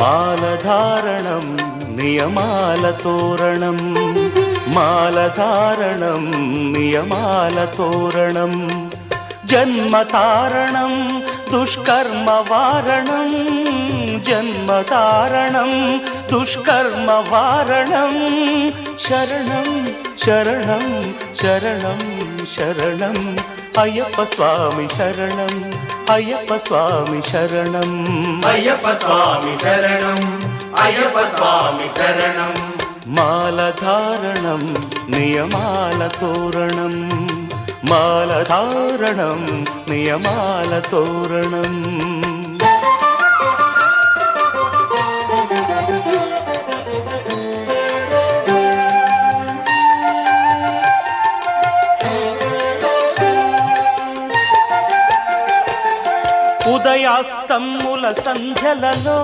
మాలధారణం నియమాల తోరణం మాలధారణం నియమాల తోరణం జన్మతారణం దుష్కర్మ వారణం జన్మతారణం దుష్కర్మ వారణం శరణం శరణం శరణం శరణం అయ్యప్ప స్వామి శరణం అయ్యప్ప స్వామి శరణం అయ్యప్ప స్వామి శరణం అయ్యప్ప స్వామి శరణం మాలధారణం నియమాల తోరణం మాలధారణం నియమాల తోరణం ఉదయాస్తముల సంధ్యలలో